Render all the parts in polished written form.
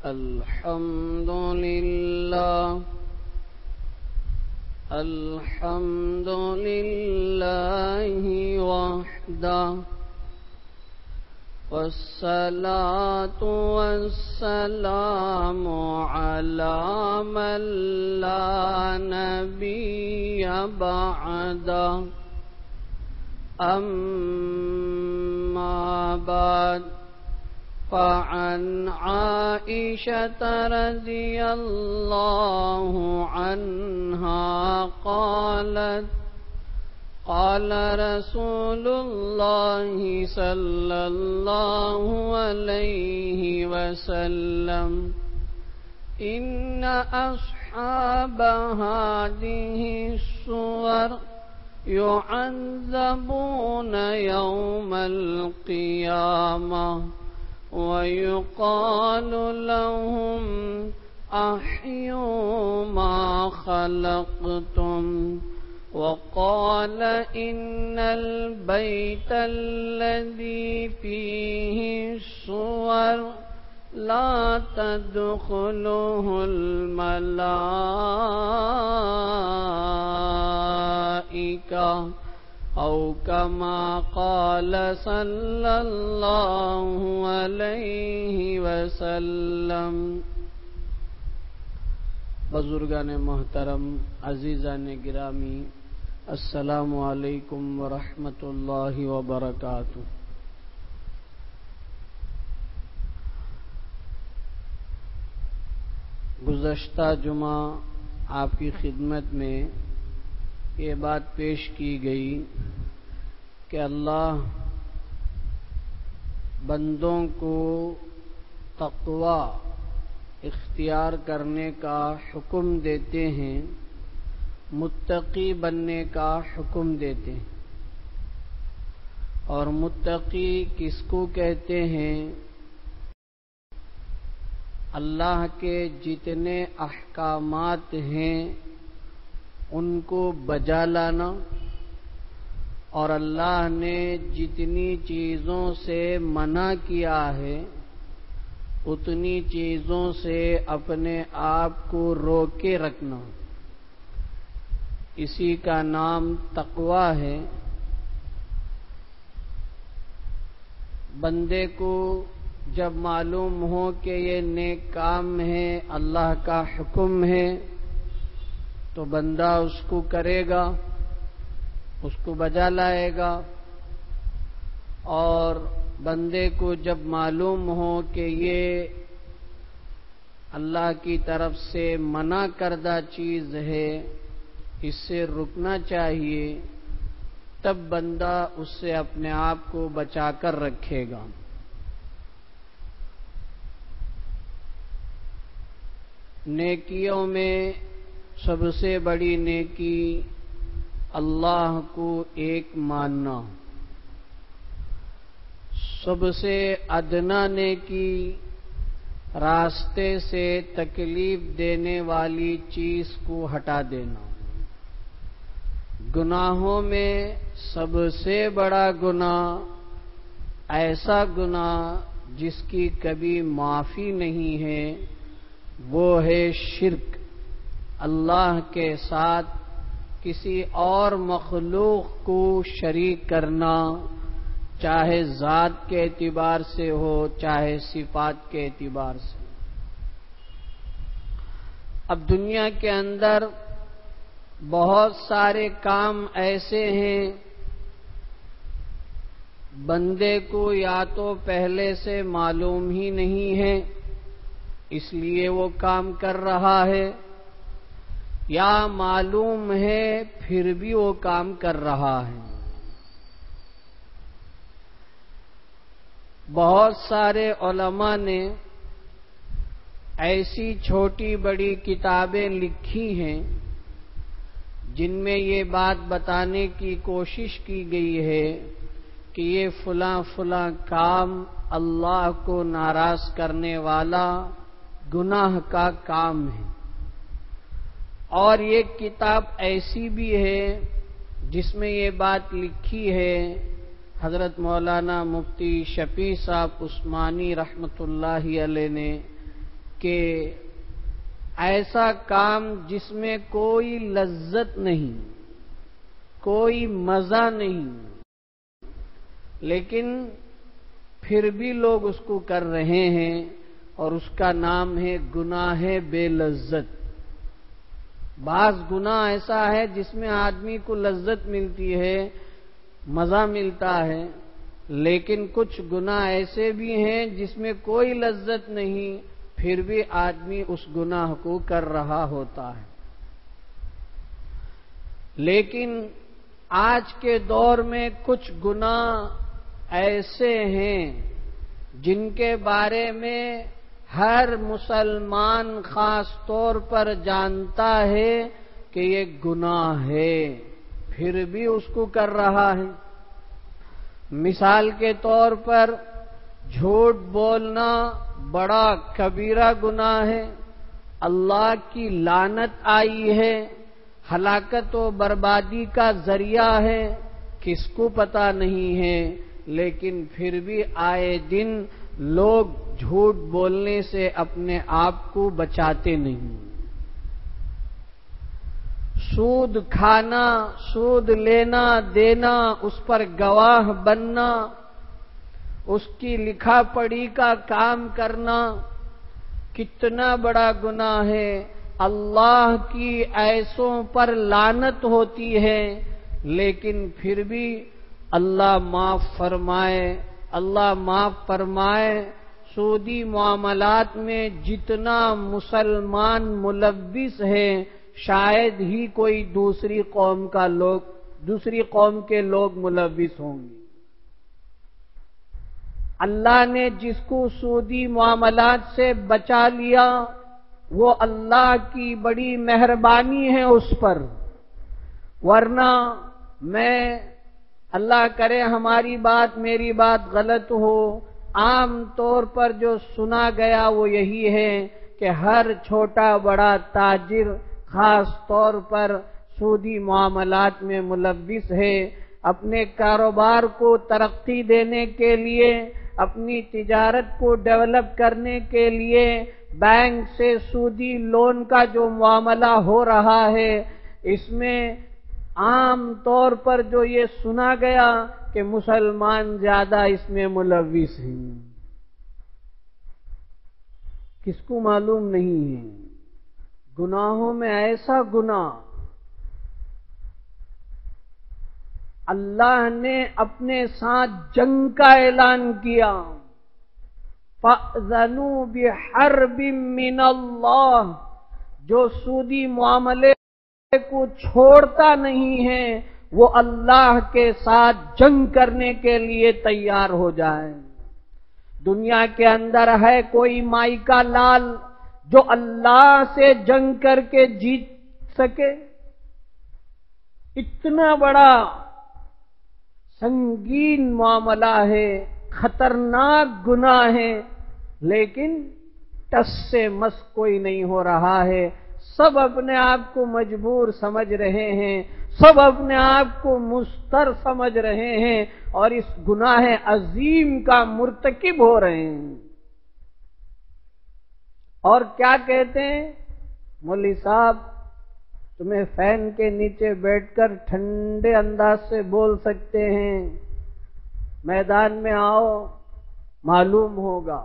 الحمد لله الحمد لله وحده والصلاة والسلام على من لا نبي بعده أما بعد فعن عائشة رضي الله عنها قالت قال رسول الله صلى الله عليه وسلم إن أصحاب هذه الصور يعذبون يوم القيامة ويقال لهم أحيوا ما خلقتم وقال إن البيت الذي فيه الصور لا تدخله الملائكة أو كما قال صلى الله عليه وسلم. بزرگان محترم، عزیزان گرامی، السلام علیکم ورحمۃ اللہ وبرکاتہ. گزشتہ جمعہ آپ کی خدمت میں یہ بات پیش کی گئی کہ اللہ بندوں کو تقوی اختیار کرنے کا حکم دیتے ہیں، متقی بننے کا حکم دیتے ہیں. اور متقی کس کو کہتے ہیں؟ اللہ کے جتنے احکامات ہیں ان کو بجا لانا، اور اللہ نے جتنی چیزوں سے منع کیا ہے اتنی چیزوں سے اپنے آپ کو روک کے رکھنا. اسی کا نام تقوی ہے. بندے کو جب معلوم ہو کہ یہ نیک کام ہے، اللہ کا حکم ہے، تو بندہ اس کو کرے گا، اس کو بجا لائے گا. اور بندے کو جب معلوم ہو کہ یہ اللہ کی طرف سے منع کردہ چیز ہے، اس سے رکنا چاہیے، تب بندہ اس سے اپنے آپ کو بچا کر رکھے گا. نیکیوں میں سب سے بڑی نیکی اللہ کو ایک ماننا. سب سے ادنا نیکی راستے سے تکلیف دینے والی چیز کو ہٹا دینا. گناہوں میں سب سے بڑا گناہ، ایسا گناہ جس کی کبھی معافی نہیں ہے، وہ ہے شرک. اللہ کے ساتھ کسی اور مخلوق کو شریک کرنا، چاہے ذات کے اعتبار سے ہو چاہے صفات کے اعتبار سے. اب دنیا کے اندر بہت سارے کام ایسے ہیں بندے کو یا تو پہلے سے معلوم ہی نہیں ہے اس لیے وہ کام کر رہا ہے، یا معلوم ہے پھر بھی وہ کام کر رہا ہے. بہت سارے علماء نے ایسی چھوٹی بڑی کتابیں لکھی ہیں جن میں یہ بات بتانے کی کوشش کی گئی ہے کہ یہ فلاں فلاں کام اللہ کو ناراض کرنے والا گناہ کا کام ہے. اور یہ کتاب ایسی بھی ہے جس میں یہ بات لکھی ہے، حضرت مولانا مفتی شفیع صاحب عثمانی رحمۃ اللہ علیہ نے کہ ایسا کام جس میں کوئی لذت نہیں، کوئی مزہ نہیں، لیکن پھر بھی لوگ اس کو کر رہے ہیں، اور اس کا نام ہے گناہ بے لذت۔ بعض گناہ ایسا ہے جس میں آدمی کو لذت ملتی ہے، مزہ ملتا ہے، لیکن کچھ گناہ ایسے بھی ہیں جس میں کوئی لذت نہیں، پھر بھی آدمی اس گناہ کو کر رہا ہوتا ہے۔ لیکن آج کے دور میں کچھ گناہ ایسے ہیں جن کے بارے میں ہر مسلمان خاص طور پر جانتا ہے کہ یہ گناہ ہے، پھر بھی اس کو کر رہا ہے۔ مثال کے طور پر جھوٹ بولنا بڑا کبیرہ گناہ ہے، اللہ کی لعنت آئی ہے، ہلاکت و بربادی کا ذریعہ ہے، کس کو پتہ نہیں ہے، لیکن پھر بھی آئے دن لوگ جھوٹ بولنے سے اپنے آپ کو بچاتے نہیں۔ سود کھانا، سود لینا دینا، اس پر گواہ بننا، اس کی لکھا پڑھی کا کام کرنا کتنا بڑا گناہ ہے۔ اللہ کی ایسوں پر لعنت ہوتی ہے، لیکن پھر بھی اللہ معاف فرمائے، اللہ معاف فرمائے۔ سودی معاملات میں جتنا مسلمان ملوث ہے، شاید ہی کوئی دوسری قوم کے لوگ ملوث ہوں گے۔ اللہ نے جس کو سودی معاملات سے بچا لیا، وہ اللہ کی بڑی مہربانی ہے اس پر، ورنہ اللہ کرے ہماری بات میری بات غلط ہو، عام طور پر جو سنا گیا وہ یہی ہے کہ ہر چھوٹا بڑا تاجر خاص طور پر سودی معاملات میں ملوث ہے۔ اپنے کاروبار کو ترقی دینے کے لیے، اپنی تجارت کو ڈیولپ کرنے کے لیے بینک سے سودی لون کا جو معاملہ ہو رہا ہے، اس میں عام طور پر جو یہ سنا گیا کہ مسلمان زیادہ اس میں ملوث ہیں، کس کو معلوم نہیں ہے۔ گناہوں میں ایسا گناہ اللہ نے اپنے ساتھ جنگ کا اعلان کیا، فَأْذَنُوا بِحَرْبٍ مِّنَ اللَّهِ، جو سودی معاملے کو چھوڑتا نہیں ہے وہ اللہ کے ساتھ جنگ کرنے کے لیے تیار ہو جائے۔ دنیا کے اندر ہے کوئی مائی کا لال جو اللہ سے جنگ کر کے جیت سکے؟ اتنا بڑا سنگین معاملہ ہے، خطرناک گناہ ہے، لیکن ٹس سے مس کوئی نہیں ہو رہا ہے۔ سب اپنے آپ کو مجبور سمجھ رہے ہیں، سب اپنے آپ کو مضطر سمجھ رہے ہیں، اور اس گناہ عظیم کا مرتکب ہو رہے ہیں۔ اور کیا کہتے ہیں؟ مولوی صاحب تمہیں فین کے نیچے بیٹھ کر ٹھنڈے انداز سے بول سکتے ہیں، میدان میں آؤ معلوم ہوگا۔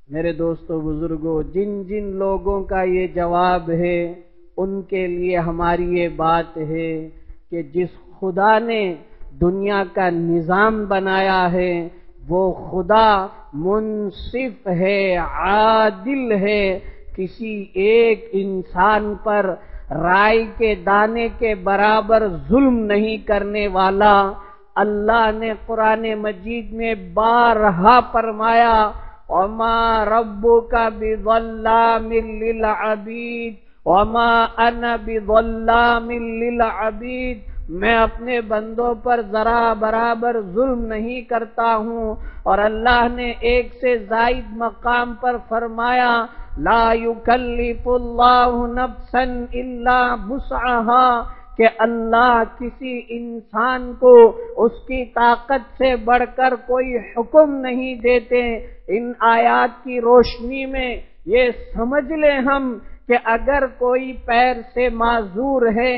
میرے دوستو بزرگوں، جن جن لوگوں کا یہ جواب ہے ان کے لیے ہماری یہ بات ہے کہ جس خدا نے دنیا کا نظام بنایا ہے وہ خدا منصف ہے، عادل ہے، کسی ایک انسان پر رائے کے دانے کے برابر ظلم نہیں کرنے والا۔ اللہ نے قرآن مجید میں بارہا فرمایا، وَمَا رَبُّكَ بِظَلَّامٍ لِّلْعَبِيدِ وَمَا أَنَا بِظَلَّامٍ لِّلْعَبِيدِ، میں اپنے بندوں پر ذرا برابر ظلم نہیں کرتا ہوں۔ اور اللہ نے ایک سے زائد مقام پر فرمایا، لا يكلف الله نفسا الا وسعها، کہ اللہ کسی انسان کو اس کی طاقت سے بڑھ کر کوئی حکم نہیں دیتے۔ ان آیات کی روشنی میں یہ سمجھ لیں ہم کہ اگر کوئی پیر سے معذور ہے،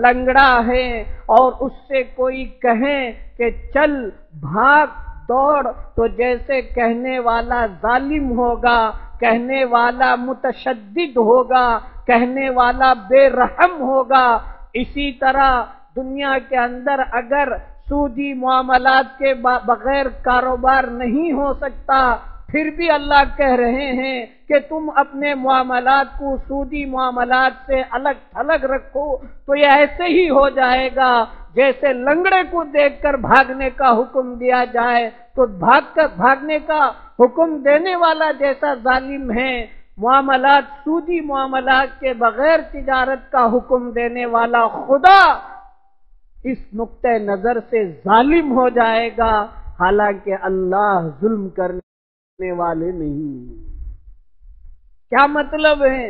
لنگڑا ہے، اور اس سے کوئی کہے کہ چل بھاگ دوڑ، تو جیسے کہنے والا ظالم ہوگا، کہنے والا متشدد ہوگا، کہنے والا بے رحم ہوگا، اسی طرح دنیا کے اندر اگر سودی معاملات کے بغیر کاروبار نہیں ہو سکتا، پھر بھی اللہ کہہ رہے ہیں کہ تم اپنے معاملات کو سودی معاملات سے الگ تھلگ رکھو، تو یہ ایسے ہی ہو جائے گا جیسے لنگڑے کو دیکھ کر بھاگنے کا حکم دیا جائے تو بھاگنے کا حکم دینے والا جیسا ظالم ہے، معاملات سودی معاملات کے بغیر تجارت کا حکم دینے والا خدا اس نقطۂ نظر سے ظالم ہو جائے گا، حالانکہ اللہ ظلم کرنے والے نہیں۔ کیا مطلب ہے؟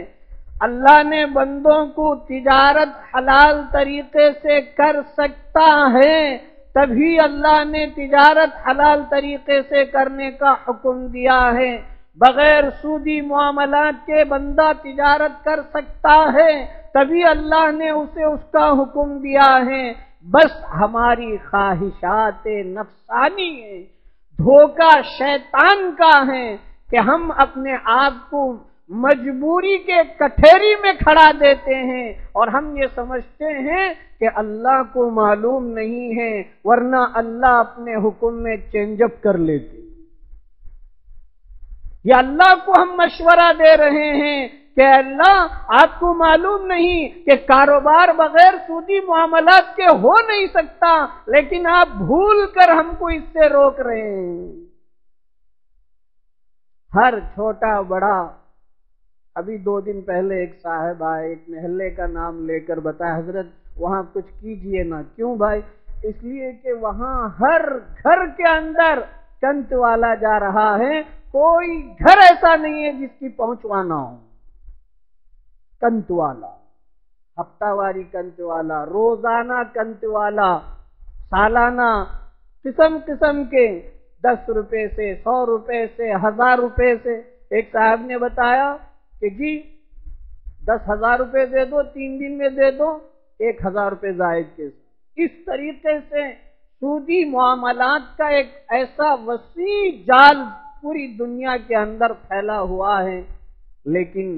اللہ نے بندوں کو تجارت حلال طریقے سے کر سکتا ہے، تبھی اللہ نے تجارت حلال طریقے سے کرنے کا حکم دیا ہے۔ بغیر سودی معاملات کے بندہ تجارت کر سکتا ہے، تبھی اللہ نے اسے اس کا حکم دیا ہے۔ بس ہماری خواہشات نفسانی ہیں، دھوکہ شیطان کا ہے کہ ہم اپنے آپ کو مجبوری کے کٹہری میں کھڑا دیتے ہیں اور ہم یہ سمجھتے ہیں کہ اللہ کو معلوم نہیں ہے، ورنہ اللہ اپنے حکم میں چینج اپ کر لیتے۔ یا اللہ کو ہم مشورہ دے رہے ہیں کہ اللہ آپ کو معلوم نہیں کہ کاروبار بغیر سودی معاملات کے ہو نہیں سکتا، لیکن آپ بھول کر ہم کو اس سے روک رہے ہیں۔ ہر چھوٹا بڑا، ابھی 2 دن پہلے ایک صاحب آئے، ایک محلے کا نام لے کر بتایا حضرت وہاں کچھ کیجئے نا۔ کیوں بھائی؟ اس لیے کہ وہاں ہر گھر کے اندر کنت والا جا رہا ہے، کوئی گھر ایسا نہیں ہے جس کی پہنچوانا ہو۔ کنت والا، ہفتہ واری کنت والا، روزانہ کنت والا، سالانہ قسم قسم کے 10 روپے سے، 100 روپے سے، 1000 روپے سے۔ ایک صاحب نے بتایا کہ جی 10,000 روپے دے دو، 3 دن میں دے دو، 1,000 روپے زائد کے ساتھ۔ اس طریقے سے سودی معاملات کا ایک ایسا وسیع جال پوری دنیا کے اندر پھیلا ہوا ہے، لیکن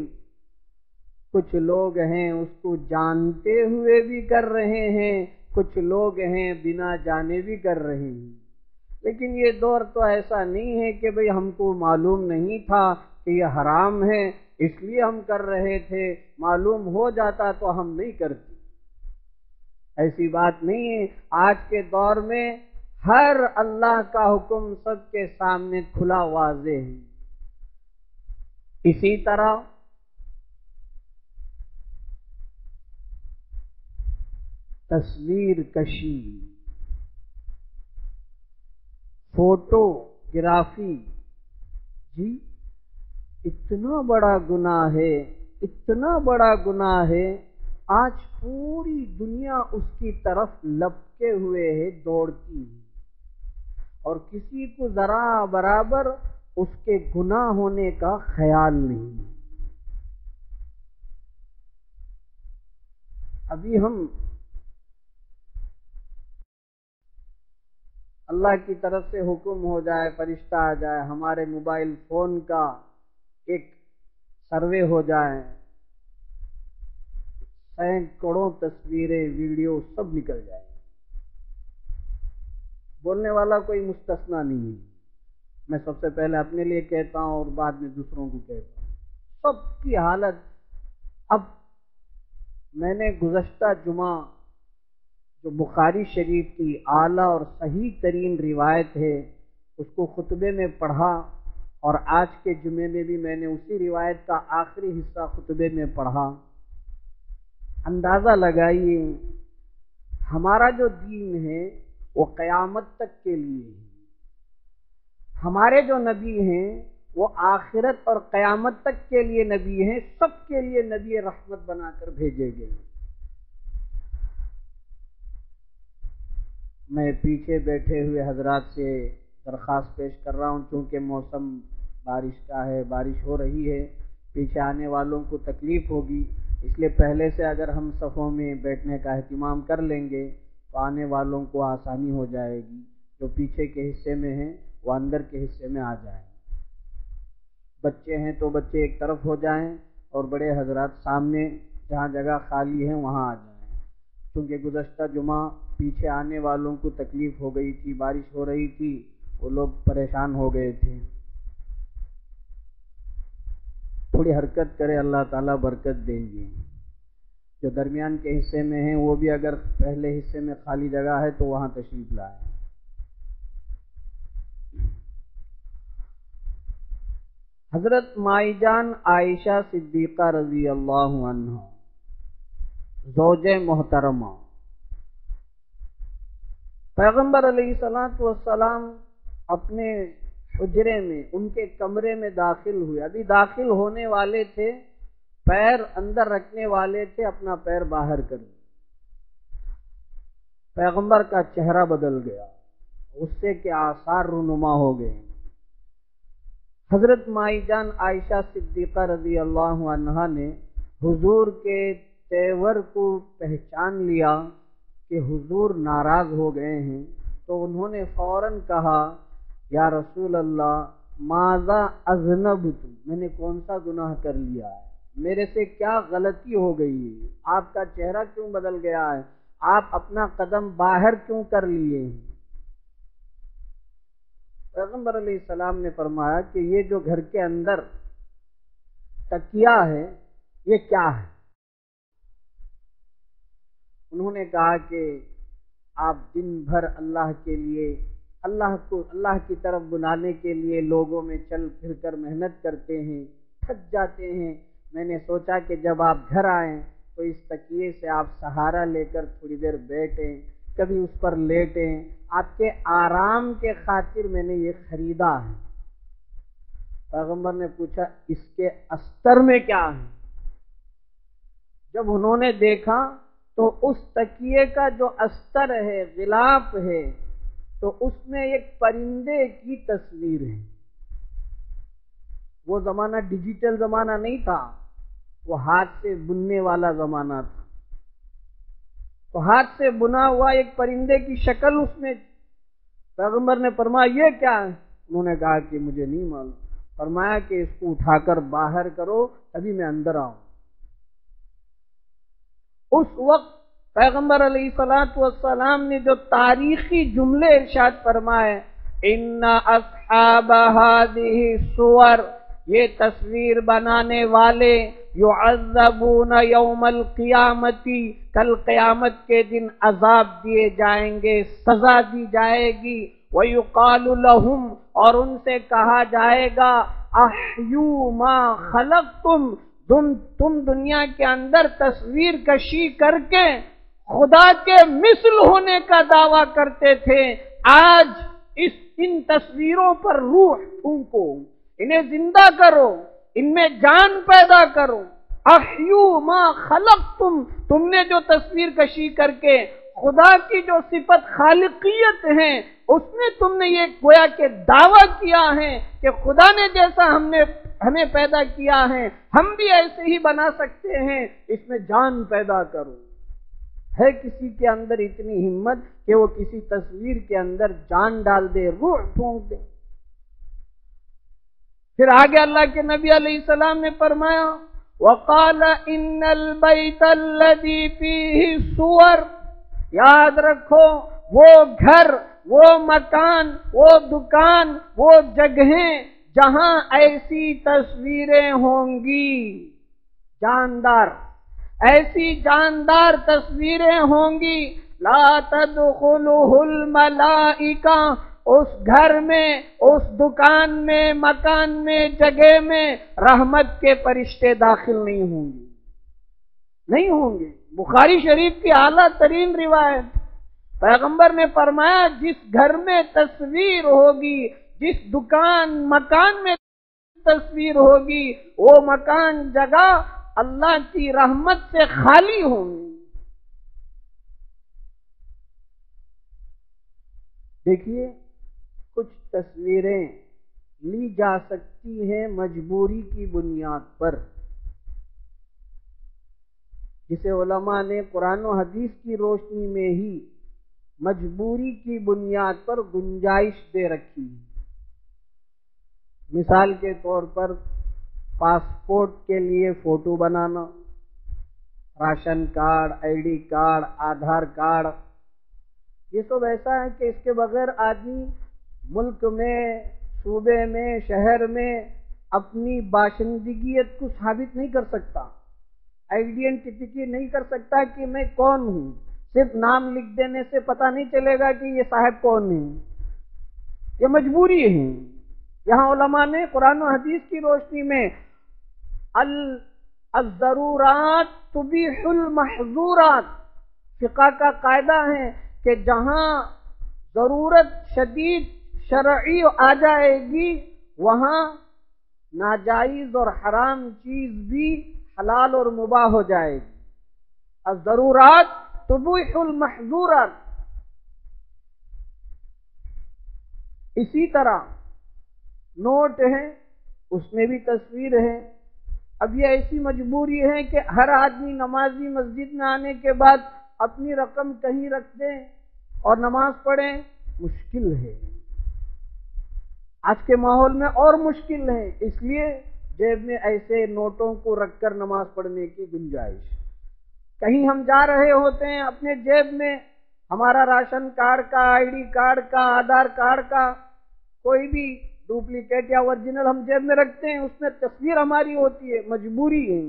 کچھ لوگ ہیں اس کو جانتے ہوئے بھی کر رہے ہیں، کچھ لوگ ہیں بنا جانے بھی کر رہے ہیں۔ لیکن یہ دور تو ایسا نہیں ہے کہ بھئی ہم کو معلوم نہیں تھا کہ یہ حرام ہے اس لیے ہم کر رہے تھے، معلوم ہو جاتا تو ہم نہیں کرتے۔ ایسی بات نہیں ہے۔ آج کے دور میں ہر اللہ کا حکم سب کے سامنے کھلا واضح ہے۔ اسی طرح تصویر کشی، فوٹو گرافی، جی اتنا بڑا گناہ ہے، اتنا بڑا گناہ ہے، آج پوری دنیا اس کی طرف لپکے ہوئے ہے، دوڑتی ہے، اور کسی کو ذرا برابر اس کے گناہ ہونے کا خیال نہیں۔ ابھی ہم اللہ کی طرف سے حکم ہو جائے، فرشتہ آ جائے، ہمارے موبائل فون کا ایک سروے ہو جائے، سینکڑوں تصویریں، ویڈیو سب نکل جائیں، بولنے والا کوئی مستثنا نہیں ہے۔ میں سب سے پہلے اپنے لیے کہتا ہوں اور بعد میں دوسروں کو کہتا ہوں، سب کی حالت۔ اب میں نے گزشتہ جمعہ جو بخاری شریف کی اعلیٰ اور صحیح ترین روایت ہے اس کو خطبے میں پڑھا، اور آج کے جمعے میں بھی میں نے اسی روایت کا آخری حصہ خطبے میں پڑھا۔ اندازہ لگائیے ہمارا جو دین ہے وہ قیامت تک کے لیے ہے، ہمارے جو نبی ہیں وہ آخرت اور قیامت تک کے لیے نبی ہیں، سب کے لیے نبی رحمت بنا کر بھیجے گئے۔ میں پیچھے بیٹھے ہوئے حضرات سے درخواست پیش کر رہا ہوں، چونکہ موسم بارش کا ہے، بارش ہو رہی ہے، پیچھے آنے والوں کو تکلیف ہوگی، اس لیے پہلے سے اگر ہم صفوں میں بیٹھنے کا اہتمام کر لیں گے تو آنے والوں کو آسانی ہو جائے گی۔ جو پیچھے کے حصے میں ہیں وہ اندر کے حصے میں آ جائیں، بچے ہیں تو بچے ایک طرف ہو جائیں اور بڑے حضرات سامنے جہاں جگہ خالی ہے وہاں آ جائیں، کیونکہ گزشتہ جمعہ پیچھے آنے والوں کو تکلیف ہو گئی تھی، بارش ہو رہی تھی، وہ لوگ پریشان ہو گئے تھے۔ تھوڑی حرکت کرے، اللہ تعالیٰ برکت دیں گے۔ جو درمیان کے حصے میں ہیں وہ بھی اگر پہلے حصے میں خالی جگہ ہے تو وہاں تشریف لائیں۔ حضرت مائی جان عائشہ صدیقہ رضی اللہ عنہ، زوج محترمہ، پیغمبر علیہ الصلوۃ والسلام اپنے حجرے میں، ان کے کمرے میں داخل ہوئے، ابھی داخل ہونے والے تھے، پیر اندر رکھنے والے تھے، اپنا پیر باہر کر دیا، پیغمبر کا چہرہ بدل گیا، غصے کے آثار رونما ہو گئے۔ حضرت مائی جان عائشہ صدیقہ رضی اللہ عنہا نے حضور کے تیور کو پہچان لیا کہ حضور ناراض ہو گئے ہیں، تو انہوں نے فوراً کہا، یا رسول اللہ ماذا اذنبت، میں نے کون سا گناہ کر لیا ہے، میرے سے کیا غلطی ہو گئی ہے، آپ کا چہرہ کیوں بدل گیا ہے، آپ اپنا قدم باہر کیوں کر لیے ہیں؟ پیغمبر علیہ السلام نے فرمایا کہ یہ جو گھر کے اندر تکیہ ہے یہ کیا ہے؟ انہوں نے کہا کہ آپ دن بھر اللہ کے لیے، اللہ کی طرف بلانے کے لیے لوگوں میں چل پھر کر محنت کرتے ہیں، تھک جاتے ہیں، میں نے سوچا کہ جب آپ گھر آئیں تو اس تکیے سے آپ سہارا لے کر تھوڑی دیر بیٹھیں، کبھی اس پر لیٹیں، آپ کے آرام کے خاطر میں نے یہ خریدا ہے۔ پیغمبر نے پوچھا اس کے استر میں کیا ہے؟ جب انہوں نے دیکھا تو اس تکیے کا جو استر ہے، غلاف ہے، تو اس میں ایک پرندے کی تصویر ہے۔ وہ زمانہ ڈیجیٹل زمانہ نہیں تھا، وہ ہاتھ سے بننے والا زمانہ تھا، تو ہاتھ سے بنا ہوا ایک پرندے کی شکل اس میں۔ پیغمبر نے فرمایا یہ کیا ہے؟ انہوں نے کہا کہ مجھے نہیں معلوم۔ فرمایا کہ اس کو اٹھا کر باہر کرو تبھی میں اندر آؤں۔ اس وقت پیغمبر علیہ الصلوۃ والسلام نے جو تاریخی جملے ارشاد فرمائے، ان اصحاب هذه الصور، یہ تصویر بنانے والے، یعذبون یوم القیامت، کل قیامت کے دن عذاب دیے جائیں گے، سزا دی جائے گی، ویقال لهم، اور ان سے کہا جائے گا، احیوا ما خلقتم، تم دنیا کے اندر تصویر کشی کر کے خدا کے مثل ہونے کا دعویٰ کرتے تھے، آج ان تصویروں پر روح پھونکو، انہیں زندہ کرو، ان میں جان پیدا کرو۔ احیوا ما خلقتم، تم نے جو تصویر کشی کر کے خدا کی جو صفت خالقیت ہے اس میں تم نے یہ گویا کہ دعویٰ کیا ہے کہ خدا نے جیسا ہمیں پیدا کیا ہے ہم بھی ایسے ہی بنا سکتے ہیں، اس میں جان پیدا کرو۔ ہے کسی کے اندر اتنی ہمت کہ وہ کسی تصویر کے اندر جان ڈال دے، روح پھونک دے؟ پھر آگے اللہ کے نبی علیہ السلام نے فرمایا، وقال ان البیت الذی فیہ الصور، یاد رکھو وہ گھر، وہ مکان، وہ دکان، وہ جگہیں جہاں ایسی تصویریں ہوں گی، جاندار، ایسی جاندار تصویریں ہوں گی، لا تدخلہ الملائکہ، اس گھر میں، اس دکان میں، مکان میں، جگہ میں رحمت کے فرشتے داخل نہیں ہوں گے، نہیں ہوں گے۔ بخاری شریف کی اعلیٰ ترین روایت، پیغمبر نے فرمایا جس گھر میں تصویر ہوگی، جس دکان مکان میں تصویر ہوگی، وہ مکان جگہ اللہ کی رحمت سے خالی ہوں گی۔ دیکھیے کچھ تصویریں لی جا سکتی ہیں مجبوری کی بنیاد پر، جسے علماء نے قرآن و حدیث کی روشنی میں ہی مجبوری کی بنیاد پر گنجائش دے رکھی ہے۔ مثال کے طور پر پاسپورٹ کے لیے photo banana, ration card, I D card, Aadhaar card, یہ سب ایسا ہے کہ اس کے بغیر آدمی ملک میں، صوبے میں، شہر میں اپنی باشندگیت کو ثابت نہیں کر سکتا، آئیڈینٹیفیکیشن نہیں کر سکتا کہ میں کون ہوں۔ صرف نام لکھ دینے سے پتہ نہیں چلے گا کہ یہ صاحب کون ہے، یہ مجبوری ہے۔ یہاں علماء نے قرآن و حدیث کی روشنی میں الضرورات تبیح المحظورات، فقہ کا قاعدہ ہے کہ جہاں ضرورت شدید شرعی آ جائے گی وہاں ناجائز اور حرام چیز بھی حلال اور مباح ہو جائے گی۔ الضرورات تبیح المحظورات۔ اسی طرح نوٹ ہے، اس میں بھی تصویر ہے۔ اب یہ ایسی مجبوری ہے کہ ہر آدمی نمازی مسجد میں آنے کے بعد اپنی رقم کہیں رکھ دیں اور نماز پڑھیں، مشکل ہے۔ آج کے ماحول میں اور مشکل ہے، اس لیے جیب میں ایسے نوٹوں کو رکھ کر نماز پڑھنے کی گنجائش۔ کہیں ہم جا رہے ہوتے ہیں، اپنے جیب میں ہمارا راشن کارڈ کا، آئی ڈی کارڈ کا، آدھار کارڈ کا کوئی بھی ڈپلیکیٹ یا اوریجنل ہم جیب میں رکھتے ہیں، اس میں تصویر ہماری ہوتی ہے، مجبوری ہے۔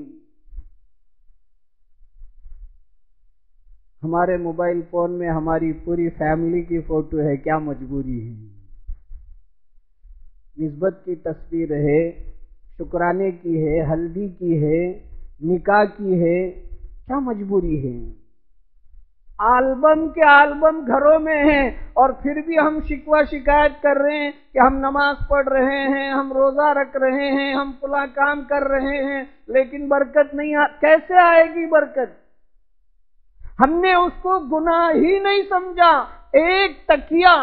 ہمارے موبائل فون میں ہماری پوری فیملی کی فوٹو ہے، کیا مجبوری ہے؟ نسبت کی تصویر ہے، شکرانے کی ہے، ہلدی کی ہے، نکاح کی ہے، کیا مجبوری ہے؟ البم کے البم گھروں میں ہیں اور پھر بھی ہم شکوہ شکایت کر رہے ہیں کہ ہم نماز پڑھ رہے ہیں، ہم روزہ رکھ رہے ہیں، ہم فلاں کام کر رہے ہیں، لیکن برکت نہیں کیسے آئے گی برکت؟ ہم نے اس کو گناہ ہی نہیں سمجھا۔ ایک تکیہ،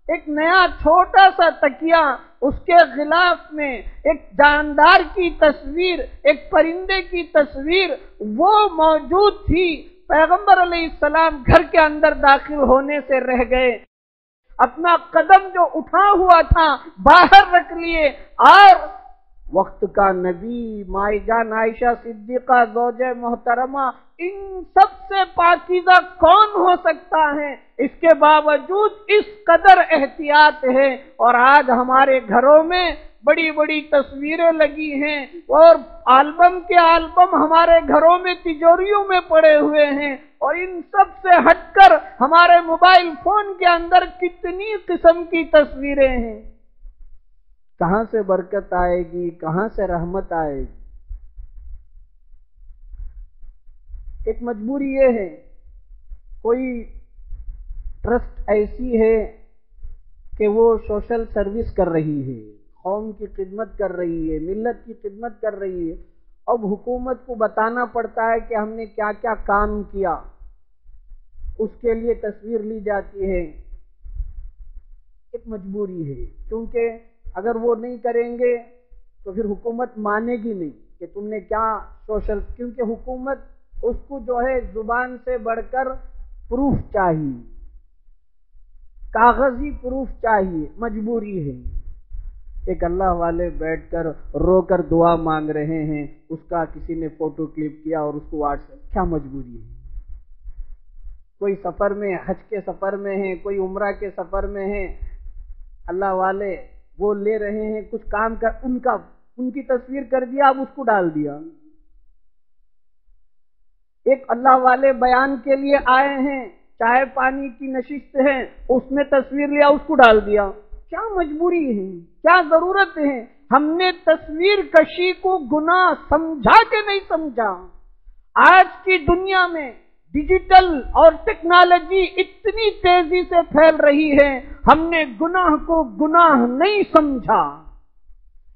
ایک نیا چھوٹا سا تکیہ، اس کے غلاف میں ایک جاندار کی تصویر، ایک پرندے کی تصویر وہ موجود تھی۔ پیغمبر علیہ السلام گھر کے اندر داخل ہونے سے رہ گئے، اپنا قدم جو اٹھا ہوا تھا باہر رکھ لیے، اور وقت کا نبی، مائی جان عائشہ صدیقہ زوجہ محترمہ، ان سب سے پاکیزہ کون ہو سکتا ہے؟ اس کے باوجود اس قدر احتیاط ہے، اور آج ہمارے گھروں میں بڑی بڑی تصویریں لگی ہیں اور البم کے البم ہمارے گھروں میں تجوریوں میں پڑے ہوئے ہیں، اور ان سب سے ہٹ کر ہمارے موبائل فون کے اندر کتنی قسم کی تصویریں ہیں۔ کہاں سے برکت آئے گی؟ کہاں سے رحمت آئے گی؟ ایک مجبوری یہ ہے، کوئی ٹرسٹ ایسی ہے کہ وہ سوشل سروس کر رہی ہے، قوم کی خدمت کر رہی ہے، ملت کی خدمت کر رہی ہے، اب حکومت کو بتانا پڑتا ہے کہ ہم نے کیا کیا کام کیا، اس کے لیے تصویر لی جاتی ہے۔ ایک مجبوری ہے، کیونکہ اگر وہ نہیں کریں گے تو پھر حکومت مانے گی نہیں کہ تم نے کیا سوشل، کیونکہ حکومت اس کو جو ہے زبان سے بڑھ کر پروف چاہیے، کاغذی پروف چاہیے، مجبوری ہے۔ ایک اللہ والے بیٹھ کر رو کر دعا مانگ رہے ہیں، اس کا کسی نے فوٹو کلپ کیا اور اس کو واٹس ایپ، کیا مجبوری ہے؟ کوئی سفر میں، حج کے سفر میں ہیں، کوئی عمرہ کے سفر میں ہیں، اللہ والے وہ لے رہے ہیں کچھ کام کر، ان کی تصویر کر دیا، اب اس کو ڈال دیا۔ ایک اللہ والے بیان کے لیے آئے ہیں، چائے پانی کی نشست ہے، اس میں تصویر لیا، اس کو ڈال دیا۔ کیا مجبوری ہے؟ کیا ضرورت ہے؟ ہم نے تصویر کشی کو گناہ سمجھا کہ نہیں سمجھا؟ آج کی دنیا میں ڈیجیٹل اور ٹیکنالوجی اتنی تیزی سے پھیل رہی ہے، ہم نے گناہ کو گناہ نہیں سمجھا،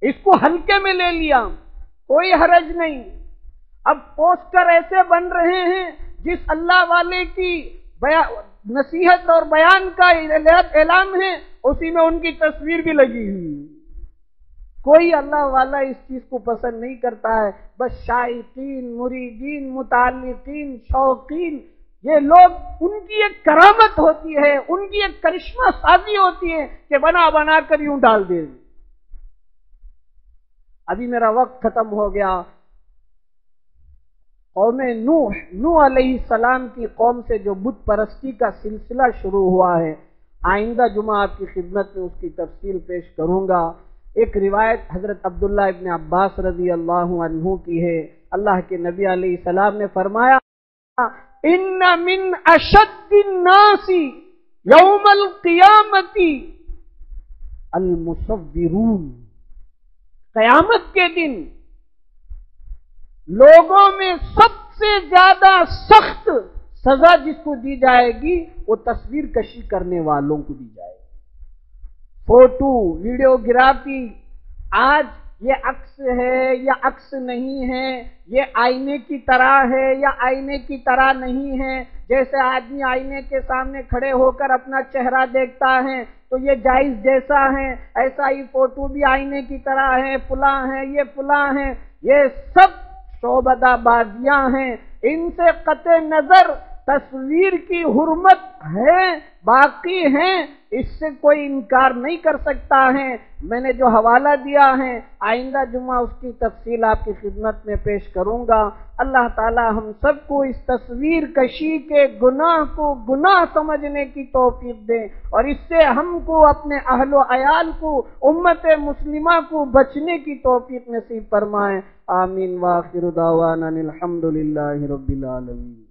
اس کو ہلکے میں لے لیا۔ کوئی حرج نہیں۔ اب پوسٹر ایسے بن رہے ہیں جس اللہ والے کی نصیحت اور بیان کا اعلان ہے، اسی میں ان کی تصویر بھی لگی ہوئی ہے۔ کوئی اللہ والا اس چیز کو پسند نہیں کرتا ہے، بس شائقین، مریدین، متعلقین، شوقین، یہ لوگ، ان کی ایک کرامت ہوتی ہے، ان کی ایک کرشمہ سازی ہوتی ہے کہ بنا بنا کر یوں ڈال دے۔ ابھی میرا وقت ختم ہو گیا۔ قوم نوح علیہ السلام کی قوم سے جو بت پرستی کا سلسلہ شروع ہوا ہے، آئندہ جمعہ آپ کی خدمت میں اس کی تفصیل پیش کروں گا۔ ایک روایت حضرت عبداللہ ابن عباس رضی اللہ عنہ کی ہے، اللہ کے نبی علیہ السلام نے فرمایا، ان من اشد الناس یوم القیامت المصورون، قیامت کے دن لوگوں میں سب سے زیادہ سخت سزا جس کو دی جائے گی وہ تصویر کشی کرنے والوں کو دی جائے گی۔ فوٹو، ویڈیوگرافی، آج یہ عکس ہے یا عکس نہیں ہے، یہ آئینے کی طرح ہے یا آئینے کی طرح نہیں ہے۔ جیسے آدمی آئینے کے سامنے کھڑے ہو کر اپنا چہرہ دیکھتا ہے تو یہ جائز جیسا ہے، ایسا ہی فوٹو بھی آئینے کی طرح ہے، فلاں ہے، یہ فلاں ہے، یہ سب شعبدہ بازیاں ہیں۔ ان سے قطع نظر تصویر کی حرمت ہے، باقی ہیں، اس سے کوئی انکار نہیں کر سکتا ہے۔ میں نے جو حوالہ دیا ہے آئندہ جمعہ اس کی تفصیل آپ کی خدمت میں پیش کروں گا۔ اللہ تعالی ہم سب کو اس تصویر کشی کے گناہ کو گناہ سمجھنے کی توفیق دے، اور اس سے ہم کو، اپنے اہل و عیال کو، امت مسلمہ کو بچنے کی توفیق نصیب فرمائے۔ آمین۔ وآخر دعوانا الحمدللہ رب العالمین۔